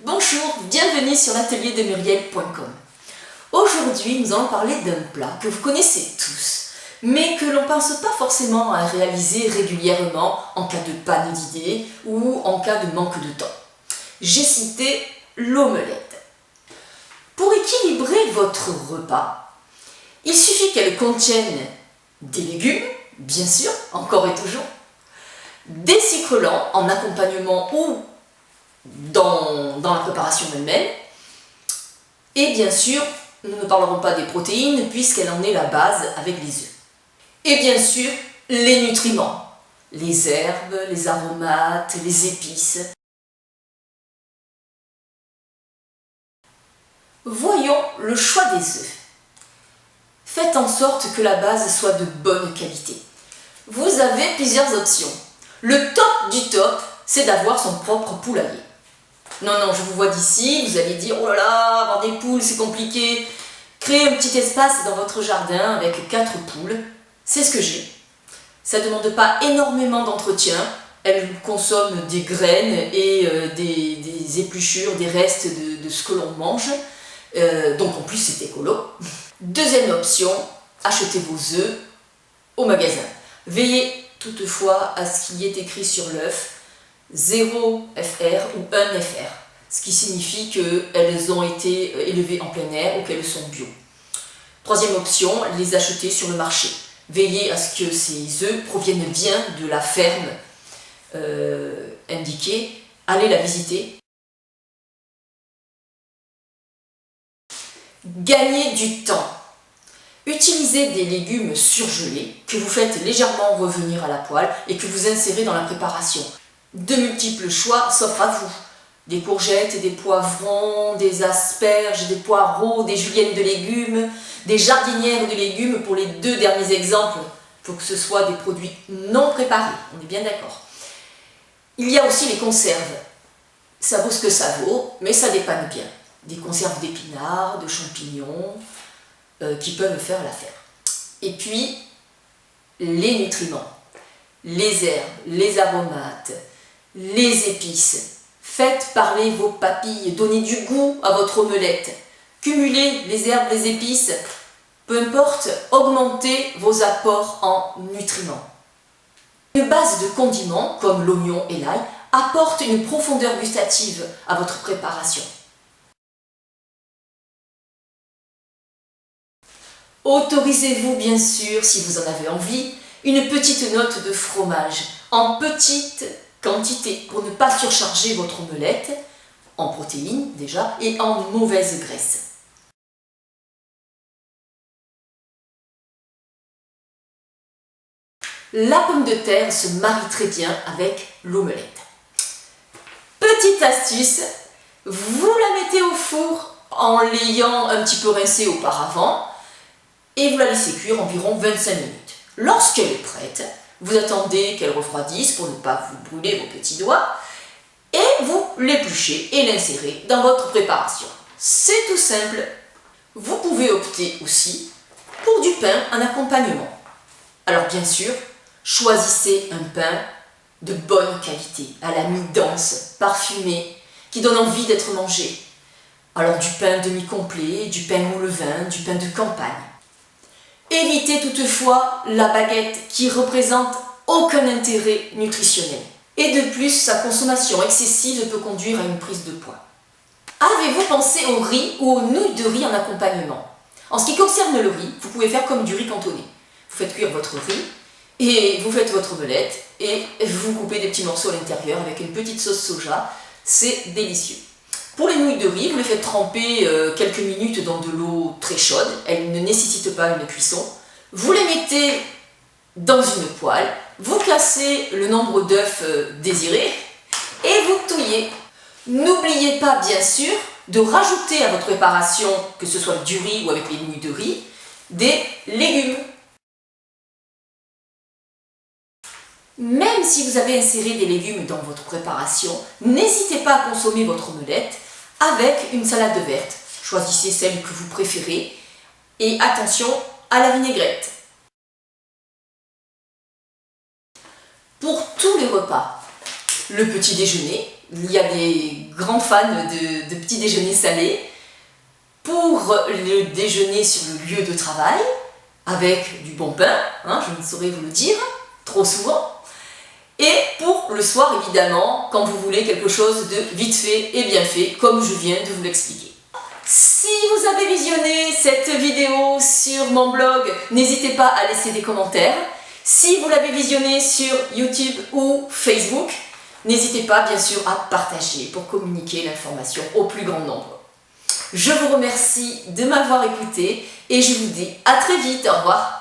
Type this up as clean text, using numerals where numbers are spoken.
Bonjour, bienvenue sur l'atelier de Muriel.com. Aujourd'hui, nous allons parler d'un plat que vous connaissez tous, mais que l'on ne pense pas forcément à réaliser régulièrement en cas de panne d'idées ou en cas de manque de temps. J'ai cité l'omelette. Pour équilibrer votre repas, il suffit qu'elle contienne des légumes, bien sûr, encore et toujours, des sucres lents en accompagnement ou dans la préparation elle-même, et bien sûr, nous ne parlerons pas des protéines puisqu'elle en est la base avec les œufs. Et bien sûr, les nutriments, les herbes, les aromates, les épices. Voyons le choix des œufs. Faites en sorte que la base soit de bonne qualité. Vous avez plusieurs options. Le top du top, c'est d'avoir son propre poulailler. Non, je vous vois d'ici, vous allez dire, oh là là, avoir des poules, c'est compliqué. Créez un petit espace dans votre jardin avec 4 poules, c'est ce que j'ai. Ça ne demande pas énormément d'entretien, elles consomment des graines et des épluchures, des restes de ce que l'on mange. Donc en plus c'est écolo. Deuxième option, achetez vos œufs au magasin. Veillez toutefois à ce qu'il y ait écrit sur l'œuf 0 FR ou 1 FR, ce qui signifie qu'elles ont été élevées en plein air ou qu'elles sont bio. Troisième option, les acheter sur le marché. Veillez à ce que ces œufs proviennent bien de la ferme indiquée. Allez la visiter. Gagnez du temps. Utilisez des légumes surgelés que vous faites légèrement revenir à la poêle et que vous insérez dans la préparation. De multiples choix s'offrent à vous. Des courgettes, des poivrons, des asperges, des poireaux, des juliennes de légumes, des jardinières de légumes pour les 2 derniers exemples. Il faut que ce soit des produits non préparés, on est bien d'accord. Il y a aussi les conserves. Ça vaut ce que ça vaut, mais ça dépanne bien. Des conserves d'épinards, de champignons, qui peuvent faire l'affaire. Et puis, les nutriments, les herbes, les aromates, les épices. Faites parler vos papilles, donnez du goût à votre omelette. Cumulez les herbes, les épices, peu importe, augmentez vos apports en nutriments. Une base de condiments, comme l'oignon et l'ail, apporte une profondeur gustative à votre préparation. Autorisez-vous bien sûr, si vous en avez envie, une petite note de fromage en petite quantité pour ne pas surcharger votre omelette en protéines déjà et en mauvaise graisse. La pomme de terre se marie très bien avec l'omelette. Petite astuce, vous la mettez au four en l'ayant un petit peu rincée auparavant et vous la laissez cuire environ 25 minutes. Lorsqu'elle est prête, vous attendez qu'elle refroidisse pour ne pas vous brûler vos petits doigts et vous l'épluchez et l'insérez dans votre préparation. C'est tout simple. Vous pouvez opter aussi pour du pain en accompagnement. Alors bien sûr, choisissez un pain de bonne qualité, à la mie dense, parfumé, qui donne envie d'être mangé. Alors du pain demi-complet, du pain au levain, du pain de campagne. Évitez toutefois la baguette qui représente aucun intérêt nutritionnel. Et de plus, sa consommation excessive peut conduire à une prise de poids. Avez-vous pensé au riz ou aux nouilles de riz en accompagnement? En ce qui concerne le riz, vous pouvez faire comme du riz cantonné. Vous faites cuire votre riz et vous faites votre omelette et vous coupez des petits morceaux à l'intérieur avec une petite sauce soja. C'est délicieux. Pour les nouilles de riz, vous les faites tremper quelques minutes dans de l'eau très chaude. Elles ne nécessitent pas une cuisson. Vous les mettez dans une poêle. Vous cassez le nombre d'œufs désiré et vous touillez. N'oubliez pas bien sûr de rajouter à votre préparation, que ce soit du riz ou avec les nouilles de riz, des légumes. Même si vous avez inséré des légumes dans votre préparation, n'hésitez pas à consommer votre omelette avec une salade verte. Choisissez celle que vous préférez et attention à la vinaigrette. Pour tous les repas, le petit déjeuner, Il y a des grands fans de petits déjeuners salés. Pour le déjeuner sur le lieu de travail, avec du bon pain, hein, je ne saurais vous le dire, trop souvent. Et pour le soir, évidemment, quand vous voulez quelque chose de vite fait et bien fait, comme je viens de vous l'expliquer. Si vous avez visionné cette vidéo sur mon blog, n'hésitez pas à laisser des commentaires. Si vous l'avez visionné sur YouTube ou Facebook, n'hésitez pas bien sûr à partager pour communiquer l'information au plus grand nombre. Je vous remercie de m'avoir écouté et je vous dis à très vite, au revoir.